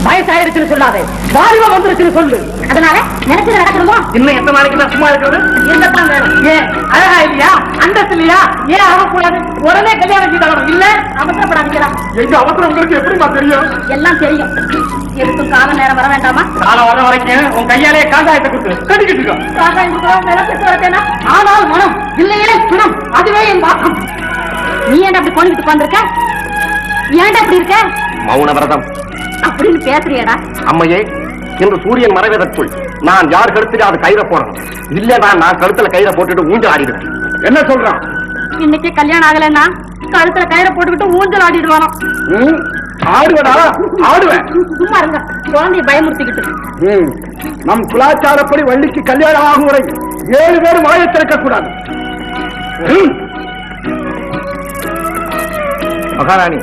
வயசாயிருச்சுன்னு சொல்லாதே, வாலிபம் வந்துருச்சுன்னு சொல்லு. அதனால நினைச்சது நடக்கணுமோ? இன்னும் எத்தனை நாளைக்கு நான் சும்மா இருக்கிறது? இருந்தத்தான் வேணும். ஏன் அழகா இல்லையா, அந்தஸ்து இல்லையா, ஏன் ஆகக்கூடாது? உடனே கல்யாணம் செய்தாலும் இல்ல, அவசரப்படாதீங்களா? எங்க அவசரம் உங்களுக்கு எப்படிமா தெரியும்? எல்லாம் தெரியும். எதுக்கும் கால நேரம் வர வேண்டாமா? காலம் வர வரைக்கும் உன் கையாலே காசாயத்தை கொடுத்து கட்டிக்கிட்டு இருக்கோம். காசாயம் கொடுத்தா ஆனால் மனம் இல்லையே குணம், அதுவே என் வாக்கம். நீ ஏன்டா அப்படி கொண்டுட்டு உட்கார்ந்திருக்க? ஏன்டா அப்படி இருக்க? மௌன விரதம் அப்படின்னு பேசுறியடா? அம்மையே, இன்று சூரியன் மறைவதற்குள் நான் யார் கழுத்துல அது கயிறை போடணும். இல்ல நான் கழுத்துல கயிறை போட்டுட்டு ஊஞ்சல் ஆடிடுவேன். என்ன சொல்றான்? இன்னைக்கு கல்யாணம் ஆகலன்னா கழுத்துல கயிறை போட்டுக்கிட்டு ஊஞ்சல் ஆடிடுவானோ? ஆடுவடா, ஆடுவேன். சும்மா இருங்க, குழந்தைய பயமுறுத்திக்கிட்டு. நம் கலாச்சாரப்படி வள்ளிக்கு கல்யாணம் ஆகும் வரை 7 பேரும் வாயை திறக்க கூடாது. மகாராணி,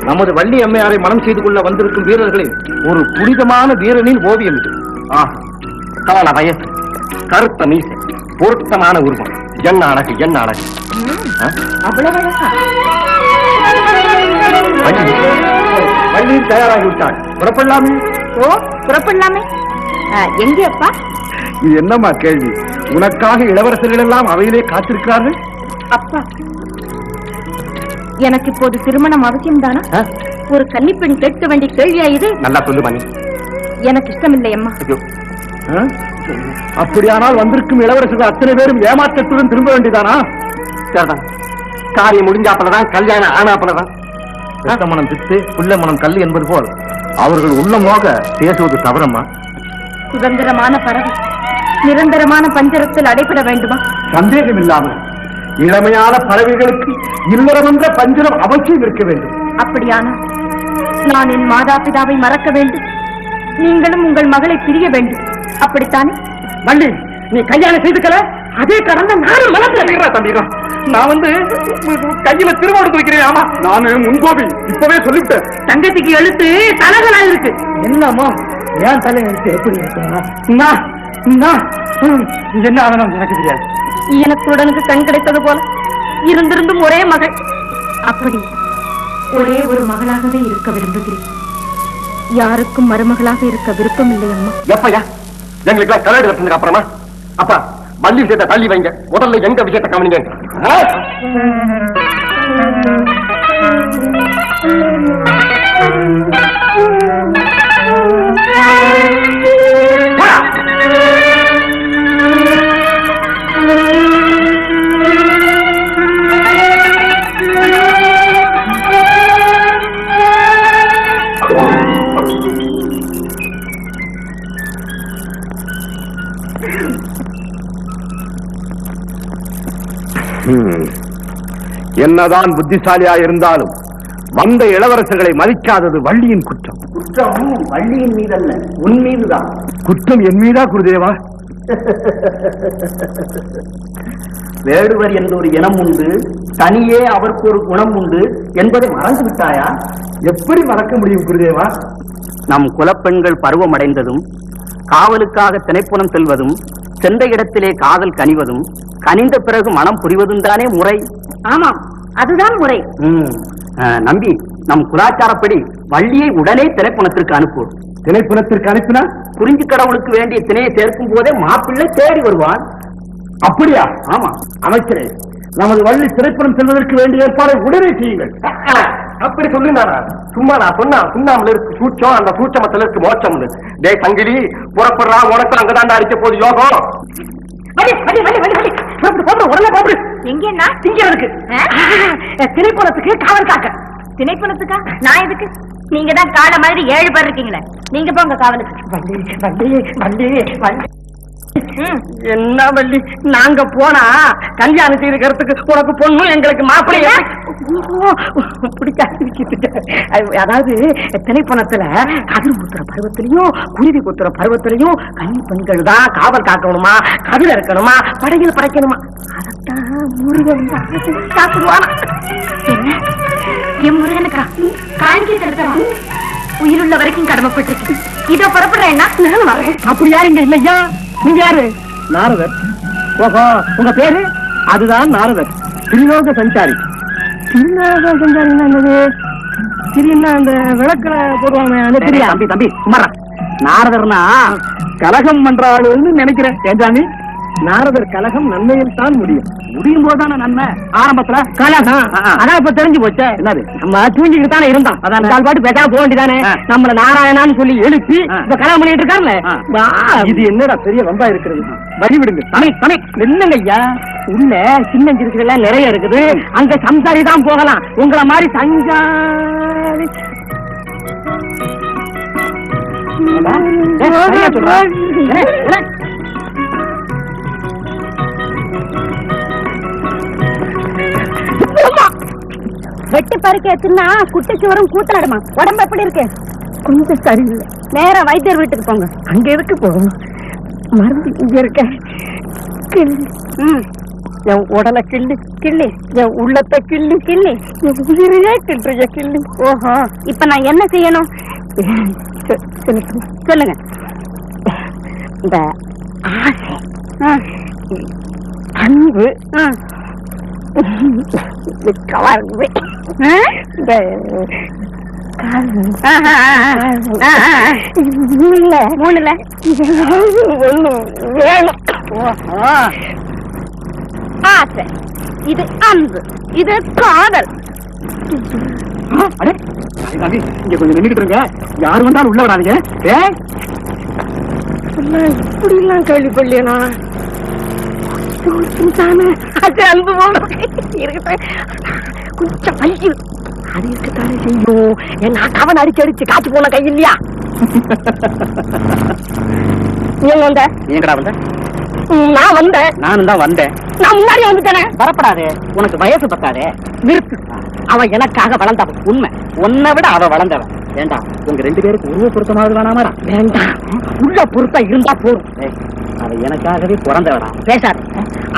நமது வள்ளி அம்மையாரை மனம் செய்து கொள்ள வந்திருக்கும் வீரர்களின் ஒரு புனிதமான வீரனின் ஓவியம் இது. கால வயசு, கருத்த மீசை, பொருத்தமான உருவம், என்ன அழகு, என்ன அழகு. வள்ளி தயாராகிவிட்டாள். புறப்படலாமே? ஓ, புறப்படலாமே. எங்கே அப்பா? இது என்னம்மா கேள்வி? உனக்காக இளவரசர்கள் எல்லாம் அவையிலே காத்திருக்கிறார்கள். அப்பா, எனக்கு இப்போது திருமணம் அவசியம் தானா? ஒரு கன்னிப்பெண் கேட்க வேண்டிய கேள்வியா இது? நல்லா சொல்லு மணி. எனக்கு இஷ்டம் இல்லை அம்மா. அப்படியானால் வந்திருக்கும் இளவரசர்கள் அத்தனை பேரும் ஏமாற்றத்துடன் திரும்ப வேண்டியதானா? காரியம் முடிஞ்சாப்பலதான் கல்யாணம் ஆனாப்பலதான். மனம் திட்டு புள்ள மனம் கல் என்பது போல் அவர்கள் உள்ளமாக பேசுவது தவறம்மா. சுதந்திரமான பறவை நிரந்தரமான பஞ்சரத்தில் அடைபட வேண்டுமா? சந்தேகம் இல்லாமல் இளமையான பறவைகளுக்கு இல்லறமென்ற பஞ்சரம் அவசியம் இருக்க வேண்டும். அப்படியானால் நான் என் மாதா பிதாவை மறக்க வேண்டும், நீங்களும் உங்கள் மகளை பிரிய வேண்டும். அப்படித்தானே? வள்ளி, நீ கல்யாணம் செய்துக்கல, அதே கடந்த நானும் மனசுல தம்பிதான். நான் கையில திருவோடு வைக்கிறேன். ஆமா, நானு முன்கோபி, இப்பவே சொல்லிவிட்டேன். தங்கத்துக்கு எழுத்து தலகளா இருக்கு. என்னம்மா ஏன் தலை எழுத்து எப்படி இருக்கு? என்ன ஆகணும் எனக்கு தெரியாது. எனக்கு உடனுக்கு கண் கிடைத்தது போல இருந்திருந்தும் ஒரே மகள். அப்படி ஒரே ஒரு மகளாகவே இருக்க விரும்புகிறேன். யாருக்கும் மருமகளாக இருக்க விருப்பம் இல்லை அம்மா. எப்பயா எங்களுக்கு கலடு கட்டினதுக்கு அப்புறமா அப்பா வள்ளி விஷயத்தை தள்ளி வைங்க, முதல்ல எங்க விஷயத்தை கவனிங்க. என்னதான் புத்திசாலியா இருந்தாலும் வந்த இளவரசர்களை மதிக்காதது வள்ளியின் குற்றம். குற்றம் வள்ளியின் மீதல்ல, உன் மீதுதான். குற்றம் என் மீதா குருதேவா? வேடுவர் என்ற ஒரு இனம் உண்டு, தனியே அவருக்கு ஒரு குணம் உண்டு என்பதை மறந்து விட்டாயா? எப்படி மறக்க முடியும் குருதேவா? நம் குலப்பெண்கள் பருவம் அடைந்ததும் காவலுக்காக திணைப்புணம் செல்வதும், சென்ற இடத்திலே காதல் கனிவதும், கனிந்த பிறகு மனம் புரிவதும் தானே முறை. ஆமாம், அதுதான் முறை. நம்பி, நம் குலாச்சாரப்படி வள்ளியை உடனே திணைப்புணத்திற்கு அனுப்பு. திணைப்புணத்திற்கு அனுப்பினா குறிஞ்சி கடவுளுக்கு வேண்டிய திணையை சேர்க்கும் போதே மாப்பிள்ளை தேடி வருவான். அப்படியா? ஆமா அமைச்சரே, நமது வள்ளி திரைப்படம் செல்வதற்கு வேண்டிய ஏற்பாடை உடனே செய்யுங்கள். அப்படி சொல்லுங்க. சும்மா நான் சுண்ணாமல் இருக்கு சூச்சம், அந்த சூச்சமத்தில் இருக்கு மோட்சம். டே சங்கிலி, புறப்படுறா, உனக்கு அங்கதாண்டா அடிக்க போது யோகம். திரைப்படத்துக்கு காவல் காக்க. திணைப்புணத்துக்கா? நான் எதுக்கு? நீங்க தான் கால மாதிரி 7 பேர் இருக்கீங்களே, நீங்க போங்க காவலுக்கு. என்ன வள்ளி, நாங்க போனா கல்யாணம் செய்துக்கிறதுக்கு உனக்கு பொண்ணு எங்களுக்கு மாப்பிள்ளை பிடிக்காது. அதாவது திணைப்பணத்துல கதிர் குத்துற பருவத்திலையும் குருவி குத்துற பருவத்திலையும் கன்னி பெண்கள் தான் காவல் காக்கணுமா, கதிர் இருக்கணுமா, படையில் படைக்கணுமா. அதத்தான் முருகன் சாப்பிடுவானா? என் முருகனுக்கா காணிக்கை தடுக்கிறா? உயிருள்ள வரைக்கும் கடமைப்பட்டிருக்கு. இதோ புறப்படுறேன்னா நான் வரேன். அப்படியா? இங்க இல்லையா? நீங்க யாரு? நாரதர். ஓஹோ, உங்க பேரு? அதுதான் நாரதர், திரிலோக சஞ்சாரி. திரிலோக சஞ்சாரி என்னது? திடீர்னு அந்த விளக்குல போடுவாங்க அந்த தெரியா? தம்பி தம்பி சும்மாரா. நாரதர்னா கலகம் பண்றாளுன்னு நினைக்கிறேன். ஏஜாமி, நாரதர் கலகம் நன்மையில் தான் முடியும். முடியும் போதுதானே நன்மை. ஆரம்பத்துல கலகம் அதான் இப்ப தெரிஞ்சு போச்சு. என்னது? நம்ம தூங்கிட்டு தானே இருந்தோம். அதான் கால் பாட்டு பேசாம போக வேண்டியதானே. நம்மள நாராயணான்னு சொல்லி எழுப்பி இப்ப கலகம் பண்ணிட்டு இருக்காருல்ல. இது என்னடா பெரிய வம்பா இருக்கிறது? வழி விடுங்க. என்னங்க ஐயா, உள்ள சின்ன சிறுசுகள் நிறைய இருக்குது. அங்க சம்சாரி தான் போகலாம். உங்களை மாதிரி சஞ்சாரி வெட்டி பறிக்க வச்சுன்னா குட்டைக்கு வரும் கூத்தாடுமா. உடம்பு எப்படி இருக்கு? கொஞ்சம் சரியில்லை. நேரம் வைத்தியர் வீட்டுக்கு போங்க. அங்க எதுக்கு போகணும்? மருந்து இங்க இருக்க. என் உடலை கிள்ளி கிள்ளி, என் உள்ளத்தை கிள்ளி கிள்ளி, என் உயிரையே கிள்றிய கிள்ளி. ஓஹோ, இப்ப நான் என்ன செய்யணும் சொல்லுங்க. இந்த ஆசை, அன்பு, கவர்வு, இந்த மூணுல வேணும். ஆசை, இது அன்பு, இது காதல். இங்க கொஞ்சம் நின்றுட்டு இருங்க. யாரு வந்தாலும் உள்ள வராதீங்க. இப்படி எல்லாம் கேள்விப்படலையா? அன்பு கொஞ்சம் வலிக்குது. அது இருக்கத்தானே செய்யும். என்ன கவன் அடிச்சு அடிச்சு காய்ச்சி போன கை இல்லையா? நீங்க வந்த? நீங்கடா வந்த? நான் வந்தேன். நானும் தான் வந்தேன். நான் முன்னாடி வந்துட்டேனே. வரப்படாது, உனக்கு வயசு பத்தாதே. நிறுத்து. அவன் எனக்காக வளர்ந்தவன். உண்மை, உன்னை விட அவ வளர்ந்தவன். ஏண்டா, உங்க 2 பேருக்கு உருவ பொருத்தமாவது வேணாமரா? வேண்டாம், உள்ள பொருத்தம் இருந்தா போதும். அவ எனக்காகவே பிறந்தவரா. பேசாது.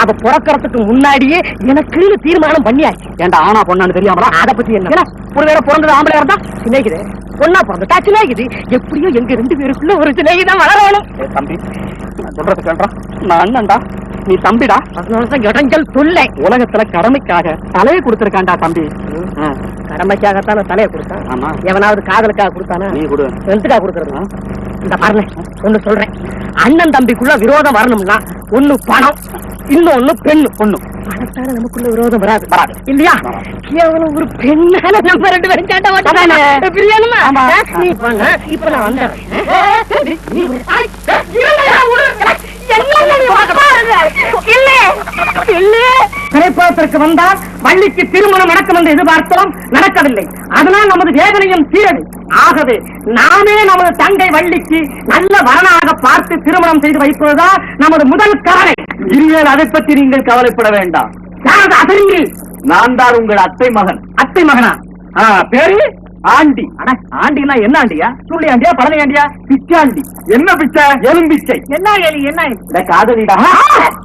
அவ பிறக்கிறதுக்கு முன்னாடியே எனக்குன்னு தீர்மானம் பண்ணியாச்சு. ஏண்டா, ஆனா பொண்ணான்னு தெரியாமலா? அதை பத்தி என்ன? ஒருவேளை பிறந்தது ஆம்பளையா இருந்தா சிநேகிது, பொண்ணா பிறந்துட்டா சிநேகிது. எப்படியோ எங்க 2 பேருக்குள்ள ஒரு சிநேகிதான் வளரணும். தம்பி, நான் சொல்றது கேள்றா. நான் அண்ணன்டா, நீ தம்பிடா. இடைஞ்சல் தொல்லை. உலகத்துல கடமைக்காக தலையை கொடுத்திருக்காண்டா தம்பி. கடமைக்காகத்தான தலையை கொடுத்தான். ஆமா. எவனாவது காதலுக்காக கொடுத்தானா? நீ கொடு. எதுக்காக கொடுக்கறது? இந்த பாருங்க, ஒண்ணு சொல்றேன். அண்ணன் தம்பிக்குள்ள விரோதம் வரணும்னா ஒண்ணு பணம், இன்னொன்னு பெண்ணு. பொண்ணு பணத்தால நமக்குள்ள விரோதம் வராது. வராது இல்லையா? கேவலம் ஒரு பெண்ணால நம்ம 2 பேரும் சண்டை போட்டா பிரியணுமா? நீ பண்ண. இப்ப நான் வந்துடுறேன். திரைப்படத்திற்கு வந்தால் வள்ளிக்கு திருமணம் நடக்கும் என்று எதிர்பார்த்தோம், நடக்கவில்லை. அதனால் நமது வேதனையும் தீரது. ஆகவே நாமே நமது தங்கை வள்ளிக்கு நல்ல வரனாக பார்த்து திருமணம் செய்து வைப்பதுதான் நமது முதல் கவலை. இனிமேல் அதை பற்றி நீங்கள் கவலைப்பட வேண்டாம். நான் தான் உங்கள் அத்தை மகன். அத்தை மகனா? பேரு ஆண்டி. ஆண்டினா என்ன ஆண்டியா? சுள்ளி ஆண்டியா, பழனி ஆண்டியா, பிச்சாண்டி. என்ன பிச்சை? எலும்பிச்சை. என்ன ஏலி? என்ன காதலிடா?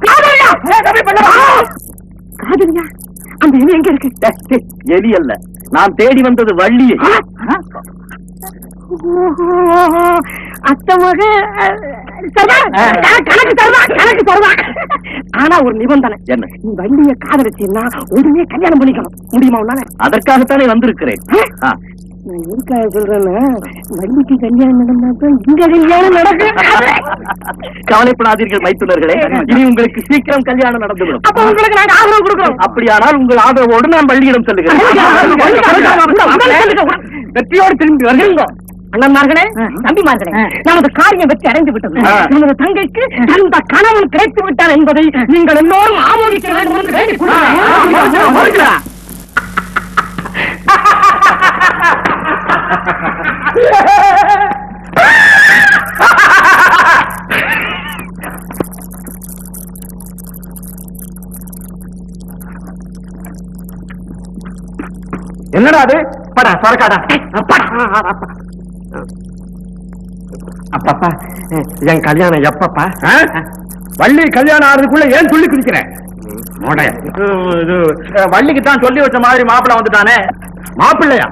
காதலியா? காதலியா? அந்த எலி எங்க இருக்கு? எலி அல்ல, நான் தேடி வந்தது வள்ளியை. அத்தை மக கணக்கு தருவான். ஆனா ஒரு நிபந்தனை. என்ன? நீ வள்ளிய காதலிச்சீன்னா உடனே கல்யாணம் பண்ணிக்கணும். முடியுமா உன்னால? அதற்காகத்தானே வந்திருக்கிறேன். நான் எதுக்காக சொல்றேன்னா, வள்ளிக்கு கல்யாணம் நடந்தாதான் இங்க கல்யாணம் நடக்கும். கவலைப்படாதீர்கள் மைத்துனர்களே, இனி உங்களுக்கு சீக்கிரம் கல்யாணம் நடந்துவிடும். அப்ப உங்களுக்கு நாங்க ஆதரவு கொடுக்கிறோம். அப்படியானால் உங்கள் ஆதரவோடு நான் வள்ளியிடம் செல்லுகிறேன். வெற்றியோடு திரும்பி வருகிறோம். அண்ணன்மார்களே, தம்பிமார்களே, நமது காரியம் வெற்றி அடைந்து விட்டது. நமது தங்கைக்கு அந்த கணவன் கிடைத்து விட்டார் என்பதை நீங்கள் எல்லோரும் ஆமோதிக்க வேண்டும் என்று வேண்டிக் கொள்கிறேன். என்னடா அது? படா சொரக்காடா. அப்பப்பா, என் கல்யாணம் எப்பப்பா? வள்ளி கல்யாணம் ஆறதுக்குள்ள ஏன் சொல்லி குதிக்கிறேன்? வள்ளிக்கு தான் சொல்லி வச்ச மாதிரி மாப்பிள்ள வந்துட்டானே. மாப்பிள்ளையா?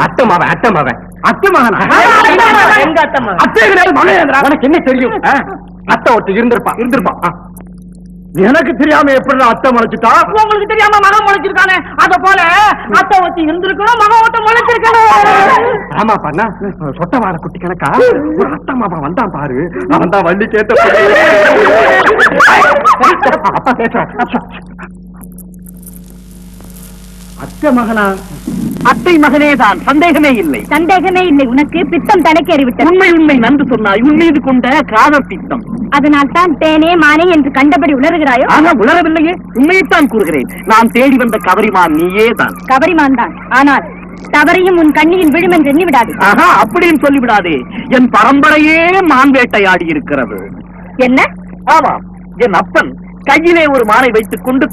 அத்தை மகன். அத்தை மகனா? அத்தை கிடையாது, மகன். உனக்கு என்ன தெரியும்? அத்தை ஒருத்தர் இருந்திருப்பான். எனக்கு தெரியாம எப்படி அத்தை முளைச்சிட்டா? உங்களுக்கு தெரியாம மகம் முளைச்சிருக்கானே, அத போல அத்தை ஒத்தி இருந்திருக்கணும், மகம் ஒட்ட முளைச்சிருக்கணும். ஆமா பண்ணா சொட்ட வார குட்டி கணக்கா ஒரு அத்தை மாமா வந்தான் பாரு, அவன் தான் வள்ளி கேட்ட அப்பா பேசுற. அத்தை மகனா? அத்தை மகனே தான், சந்தேகமே இல்லை. சந்தேகமே இல்லை, உனக்கு பித்தம் தலைக்கேறி விட்டது. உண்மை உண்மை நன்று சொன்னாய். உன் மீது கொண்ட காதல் பித்தம். அதனால் தான் தேனே மானே என்று கண்டபடி உளறுகிறாயோ? ஆனா உளரவில்லையே, உண்மையைத்தான் கூறுகிறேன். நான் தேடி வந்த கவரிமான் நீயே தான். கவரிமான் தான், ஆனால் தவறையும் உன் கண்ணியில் விழும் என்று எண்ணி விடாது. ஆஹா, அப்படின்னு சொல்லிவிடாதே. என் பரம்பரையே மான் வேட்டையாடி இருக்கிறது. என்ன? ஆமாம், என் அப்பன் கையிலே ஒரு மானை வைத்துக் கொண்டு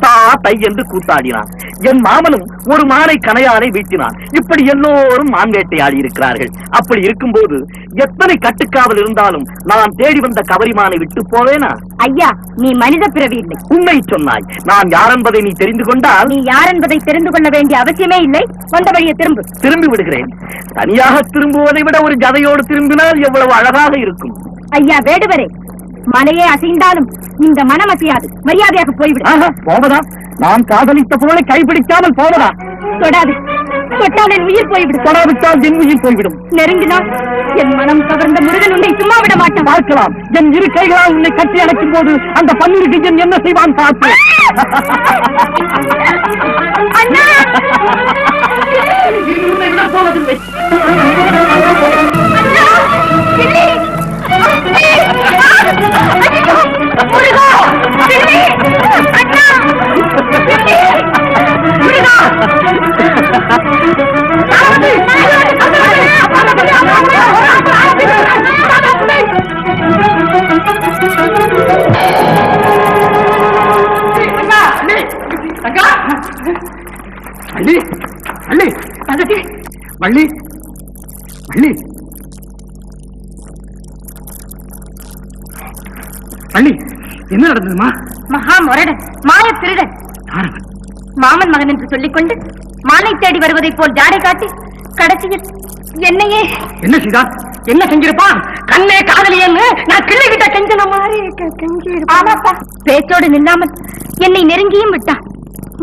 தை என்று கூத்தாடினான். என் மாமனும் ஒரு மானை கணையானை வீட்டினான். இப்படி எல்லோரும் மான் வேட்டையாடி இருக்கிறார்கள். அப்படி இருக்கும்போது எத்தனை கட்டுக்காவல் இருந்தாலும் நான் தேடி வந்த கவரிமானை விட்டு போவேனா? ஐயா, நீ மனித பிறவி இல்லை. உண்மை சொன்னாய். நான் யார் என்பதை நீ தெரிந்து கொண்டால். நீ யார் என்பதை தெரிந்து கொள்ள வேண்டிய அவசியமே இல்லை. வந்த வழியை திரும்பு. திரும்பி விடுகிறேன். தனியாக திரும்புவதை விட ஒரு ஜதையோடு திரும்பினால் எவ்வளவு அழகாக இருக்கும். ஐயா வேடுவரே, மலையே அசைந்தாலும் இந்த மனம் அசையாது. மரியாதையாக போய்விடு. போவதா? நான் காதலித்த பொருளை கைப்பிடிக்காமல் போவதா? தொடாது. தொட்டால் என் உயிர் போய்விடும். தொடாவிட்டால் என் உயிர் போய்விடும். நெருங்கினால் என் மனம் கவர்ந்த முருகன் உன்னை சும்மா விட மாட்டான். பார்க்கலாம். என் இரு கைகளால் உன்னை கட்டி அணைக்கும் போது அந்த பன்னிருக்கு என்ன செய்வான் பார்த்து. அண்ணா! வள்ளி, வள்ளி, வள்ளி, வள்ளி, வள்ளி, என்ன நடந்ததுமா? மகா முரடன், மாய திருடன், மாமன் மகன் என்று சொல்லிக் கொண்டு மானை தேடி வருவதை போல் ஜாடை காட்டி கடைசியில் என்னையே. என்ன செய்தா? என்ன செஞ்சிருப்பான்? கண்ணே காதலியன்னு நான் கிள்ளி விட்ட கெஞ்சன மாதிரி ஆமாப்பா, பேச்சோடு நில்லாமல் என்னை நெருங்கியும் விட்டான்.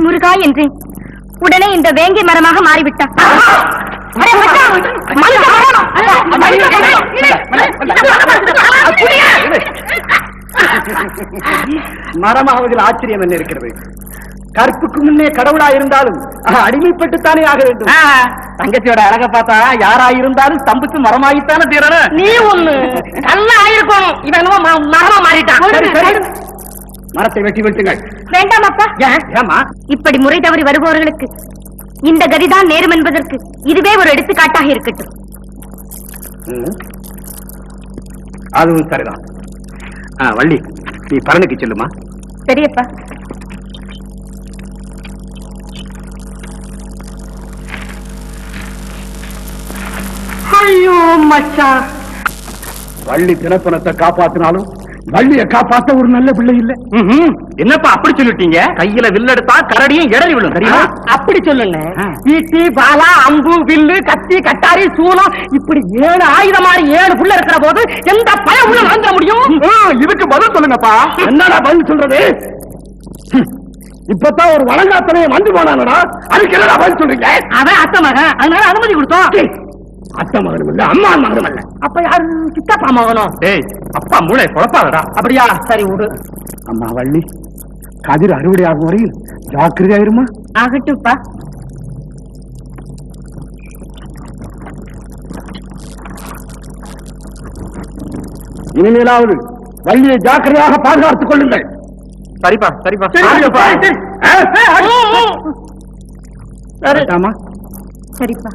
முருகா என்றேன். உடனே இந்த வேங்கை மரமாக மாறிவிட்டான். மரமாவதில் ஆச்சரியம் என்ன இருக்கிறது? கற்புக்கு முன்னே கடவுளா இருந்தாலும் அடிமைப்பட்டுத்தானே ஆக வேண்டும். தங்கச்சியோட அழக பார்த்தா யாரா இருந்தாலும் தம்புக்கு மரமாகித்தானே தீரணும். நீ ஒண்ணு கல்ல ஆயிருக்கணும். இவன் மரமா மாறிட்டான். மரத்தை வெட்டி விட்டுங்கள். வேண்டாம் அப்பா. ஏமா இப்படி முறை தவறி வருபவர்களுக்கு இந்த கதிதான் நேரும் என்பதற்கு இதுவே ஒரு எடுத்துக்காட்டாக இருக்கட்டும். அதுவும் சரிதான். வள்ளி, நீ பழனிக்கு செல்லுமா. சரியப்பா. ஐயோ மச்சான், வள்ளி தினப்பணத்தை காப்பாத்தினாலும் வள்ளிய காப்பாத்த ஒரு நல்ல பிள்ளை இல்ல. என்னப்பா அப்படி சொல்லிட்டீங்க? கையில வில்லெடுத்தா கரடியும் இடறி விழும் தெரியுமா? அப்படி சொல்லுங்க. ஈட்டி, பாலா, அம்பு, வில்லு, கத்தி, கட்டாரி, சூலம், இப்படி 7 ஆயுதம் மாதிரி 7 புள்ள இருக்கிற போது எந்த பயம் உள்ள வாங்க முடியும்? இதுக்கு பதில் சொல்லுங்கப்பா. என்னடா பதில் சொல்றது? இப்பதான் ஒரு வழங்காத்தனையை வந்து போனானடா, அதுக்கு என்னடா பதில் சொல்றீங்க? அவன் அத்தை மகன், அதனால அனுமதி கொடுத்தோம். அத்தை மகனும் இல்ல, அம்மா மகனும் இல்ல. அப்ப யாரு? சித்தப்பா மகனும். டேய், அப்பா மூளை குழப்பாதடா. அப்படியா? சரி விடு. அம்மா வள்ளி, கதிர் அறுவடை ஆகும் வரையில் ஜாக்கிரதையாயிருமா. ஆகட்டும்ப்பா. இனிமேலாவது வள்ளியை ஜாக்கிரதையாக பாதுகாத்துக் கொள்ளுங்கள். சரிப்பா, சரிப்பா. சரிப்பா. சரிப்பா.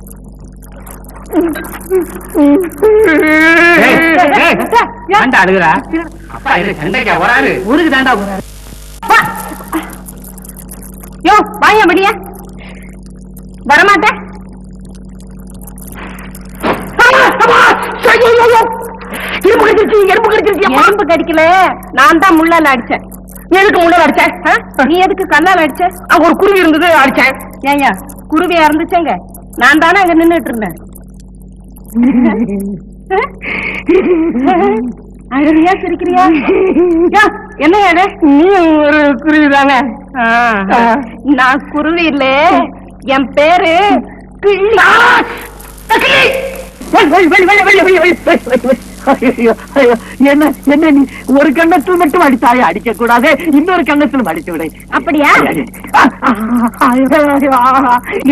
அழுகுறா அப்பா, இது சண்டைக்கா வராது. ஊருக்கு தாண்டா போறாரு. யோ வாங்க முடிய வரமாட்டேன். எறும்பு கடிக்கல, நான் தான் முள்ளால அடிச்சேன். எதுக்கு முன்னாடி அடிச்சேன்? நீ எதுக்கு கண்ணால அடிச்ச? அங்க ஒரு குருவி இருந்தது, அடிச்சேன். ஏயா குருவியா இருந்துச்சேங்க? நான் தானே அங்க நின்னுட்டு இருந்தேன். அழகையா சிரிக்கிறியா? என்ன நீ ஒரு குருவி தானே? நான் குருவி இல்ல, என் பேரு என்ன என்ன நீ ஒரு கண்ணத்தில் மட்டும் அடித்தாயே, அடிக்க கூடாது, இன்னொரு கண்ணத்திலும் அடித்து விட. அப்படியா?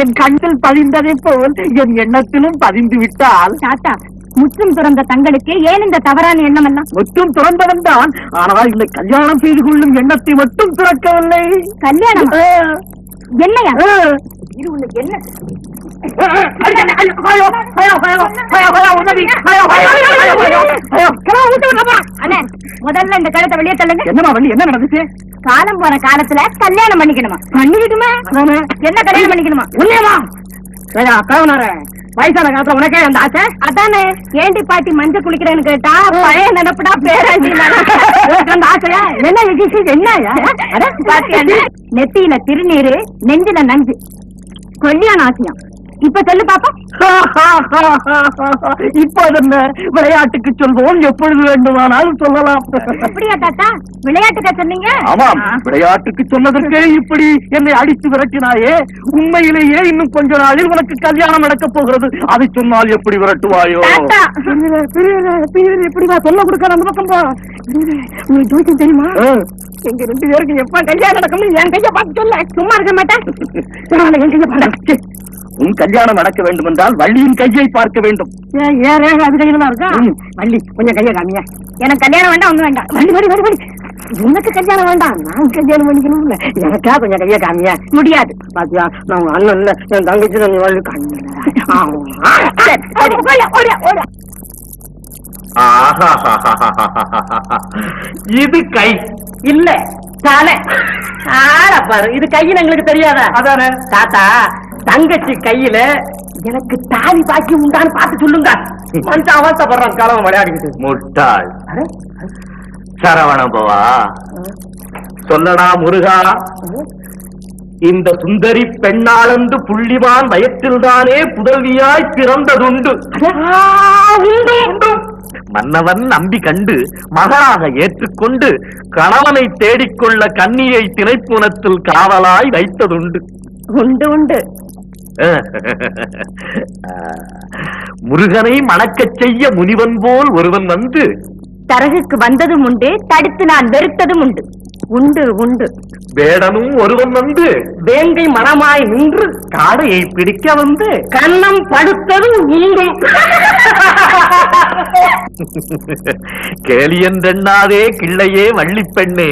என் கண்ணில் பதிந்ததை போல் என் எண்ணத்திலும் பதிந்து விட்டால். தாத்தா, முற்றும் துறந்த தங்களுக்கு ஏன் இந்த தவறான எண்ணம் எல்லாம்? முற்றும் துறந்தவன் தான், ஆனால் இந்த கல்யாணம் செய்து கொள்ளும் எண்ணத்தை மட்டும் துறக்கவில்லை. கல்யாணம் என்னையா? இது உனக்கு என்ன? முதல்ல இந்த கழுத்தை வெளியே தள்ளுங்க. என்னமா வள்ளி, என்ன நடந்துச்சு? காலம் போன காலத்துல கல்யாணம் பண்ணிக்கணுமா? பண்ணிக்கிட்டுமா? என்ன கல்யாணம் பண்ணிக்கணுமா? உண்மையமா? வயசான காலத்துல உனக்கே அந்த ஆசை? அதானே ஏண்டி பாட்டி மஞ்சள் குளிக்கிறேன்னு கேட்டா பழைய நினைப்புடா பேராண்டி அந்த ஆசையா? என்ன என்னயா? நெத்தியில திருநீரு, நெஞ்சில நஞ்சு, கல்யாணம் ஆசையா? இப்ப சொல்லு பாப்பா. இப்போது என்ன, விளையாட்டுக்கு சொல்வோம், எப்பொழுது வேண்டுமானாலும் சொல்லலாம். அப்படியா தாத்தா? விளையாட்டுக்கா சொன்னீங்க? ஆமாம், விளையாட்டுக்கு சொன்னதற்கே இப்படி என்னை அடித்து விரட்டினாயே, உண்மையிலேயே இன்னும் கொஞ்ச நாளில் உனக்கு கல்யாணம் நடக்கப் போகிறது. அதை சொன்னால் எப்படி விரட்டுவாயோ? எப்படிவா சொல்ல கொடுக்க நம்ம பக்கம் போ. உங்களுக்கு ஜோசியம் தெரியுமா? எங்க 2 பேருக்கு எப்ப கல்யாணம் நடக்கும் என் கைய பார்த்து சொல்ல. சும்மா இருக்க மாட்டேன். என் கைய பாரு. உன் கல்யாணம் நடக்க வேண்டும் என்றால் வள்ளியின் கையை பார்க்க வேண்டும். அது கையில தான் இருக்கா? வள்ளி, கொஞ்சம் கையை காமியா. எனக்கு கல்யாணம் வேண்டாம், ஒண்ணு வேண்டாம். வள்ளி, உனக்கு கல்யாணம் வேண்டாம், நான் கல்யாணம் பண்ணிக்கணும். எனக்கா கொஞ்சம் கையை காமியா. முடியாது. பாத்தியா, நான் உங்க அண்ணன் இல்ல, என் தங்கச்சி நீ வள்ளி இது கை இல்ல, தலை. பாரு, இது கையில எங்களுக்கு தெரியாதா? அதானே தாத்தா, தங்கச்சி கையில எனக்கு தாலி பாக்கி உண்டான்னு பார்த்து சொல்லுங்க. மனுஷன் அவஸ்தப்படுறான், காலம் விளையாடிக்கிட்டு. முட்டாள் சரவணன் பவா, சொல்லடா முருகா, இந்த சுந்தரி பெண்ணாளந்து புள்ளிவான் வயற்றில்தானே புதல்வியாய் பிறந்ததுண்டு. மன்னவன் நம்பி கண்டு மகனாக ஏற்றுக்கொண்டு கணவனை தேடிக்கொள்ள கன்னியை திணைப்புணத்தில் காவலாய் வைத்ததுண்டு. உண்டு உண்டு. முருகனை மணக்கச் செய்ய முனிவன் போல் ஒருவன் வந்து தரகுக்கு வந்ததும் உண்டு, தடுத்து நான் வெறுத்ததும் உண்டு. உண்டு உண்டு. வேடனும் ஒருவன் வந்து வேங்கை மரமாய் நின்று காடையை பிடிக்க வந்து கண்ணம் படுத்ததும் உண்டு. கேலியன்றெண்ணாதே கிள்ளையே வள்ளி பெண்ணே,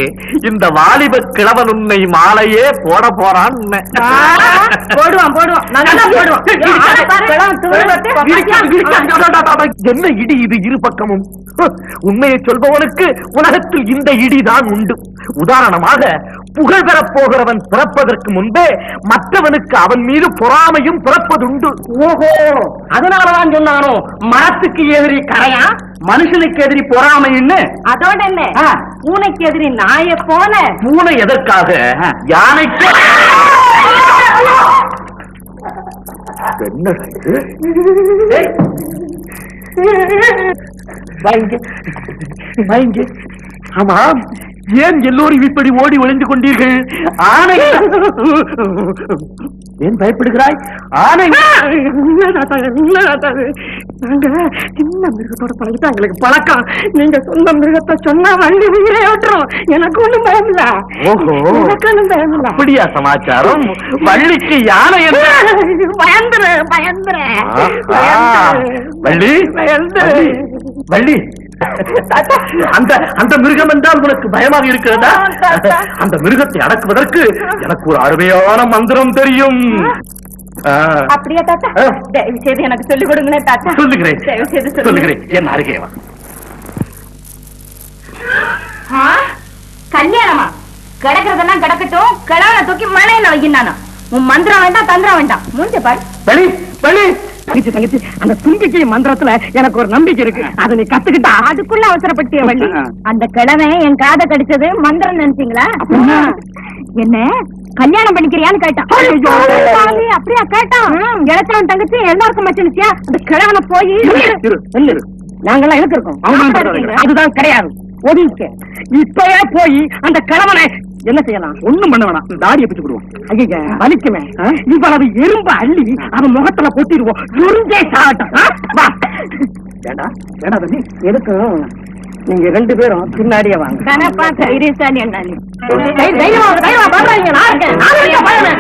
இந்த வாலிப கிழவன் உன்னை மாலையே போட போறான். போடுவான் போடுவான், நல்லா போடுவான். என்ன இடி இது இரு பக்கமும்? உண்மையை சொல்பவனுக்கு உலகத்தில் இந்த இடிதான் உண்டு. உதாரணமாக, புகழ் பெறப் போகிறவன் பிறப்பதற்கு முன்பே மற்றவனுக்கு அவன் மீது பொறாமையும் பிறப்பதுண்டு. ஓஹோ, அதனாலதான் சொன்னானோ மரத்துக்கு எதிரி கரையா, மனுஷனுக்கு எதிரி பொறாமைன்னு. அதோட என்ன, பூனைக்கு எதிரி நாயை போல. பூனை எதற்காக? யானைக்கு. ஆமாம், ஏன் எல்லோரும் இப்படி ஓடி ஒளிந்து கொண்டீர்கள்? ஆனை ஏன் பயப்படுகிறாய்? ஆனை சின்ன மிருகத்தோட பழகிட்டு எங்களுக்கு பழக்கம். நீங்க சொந்த மிருகத்தை சொன்னா வண்டி உயிரை ஓட்டுறோம். எனக்கு ஒண்ணும் பயம் இல்ல. ஓஹோ, எனக்கு ஒண்ணும் பயம் இல்ல. அப்படியா சமாச்சாரம்? வள்ளிக்கு யானை என்ன? பயந்துறேன் பயந்துறேன். வள்ளி வள்ளி, அந்த அந்த மிருகம் என்றால் உனக்கு பயமாக இருக்கிறதா? அந்த மிருகத்தை அடக்குவதற்கு எனக்கு ஒரு அருமையான மந்திரம் தெரியும். அப்படியா தாத்தா? தயவு செய்து எனக்கு சொல்லிக் கொடுங்களேன் தாத்தா. சொல்லுகிறேன் சொல்லுகிறேன், என் அருகே வா. கல்யாணமா? கிடக்கிறதெல்லாம் கிடக்கட்டும், கிழவனை தூக்கி மழையில வைக்கினானா? உன் மந்திரம் வேண்டாம், தந்திரம் வேண்டாம். மூஞ்ச பாரு. வள்ளி வள்ளி, தங்கச்சி, அந்த தும்பிக்கை மந்திரத்துல எனக்கு ஒரு நம்பிக்கை இருக்கு. அதை நீ கத்துக்கிட்டா. அதுக்குள்ள அவசரப்பட்டிய வள்ளி. அந்த கிழமை என் காதை கடிச்சது மந்திரம் நினைச்சீங்களா? என்ன கல்யாணம் பண்ணிக்கிறியான்னு கேட்டான். அப்படியா கேட்டான்? இளச்சவன் தங்கச்சி எல்லாருக்கும் மச்சிருச்சியா? அந்த கிழவனை போய் நாங்கெல்லாம் எதுக்கு இருக்கோம்? அவமானப்படுறவங்க. அதுதான் கிடையாது. ஒதுங்க. இப்பவே போய் அந்த கிழவனை என்ன செய்யலாம்? ஒண்ணும் பண்ண வேணாம், தாடியை பிச்சு விடுவோம். ஐயா வலிக்குமே. இவ்வளவு எறும்பு அள்ளி அவன் முகத்துல கொட்டிடுவோம். எறும்பே சாகட்டும். வா. ஏடா ஏடா தம்பி, எதுக்கும் நீங்க 2 பேரும் பின்னாடியே வாங்க. கனப்பா தைரியசாலி என்ன தைரியமா பண்றாங்க. நான் இருக்கேன். நான் இருக்கேன். பயமே.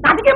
அதுக்கே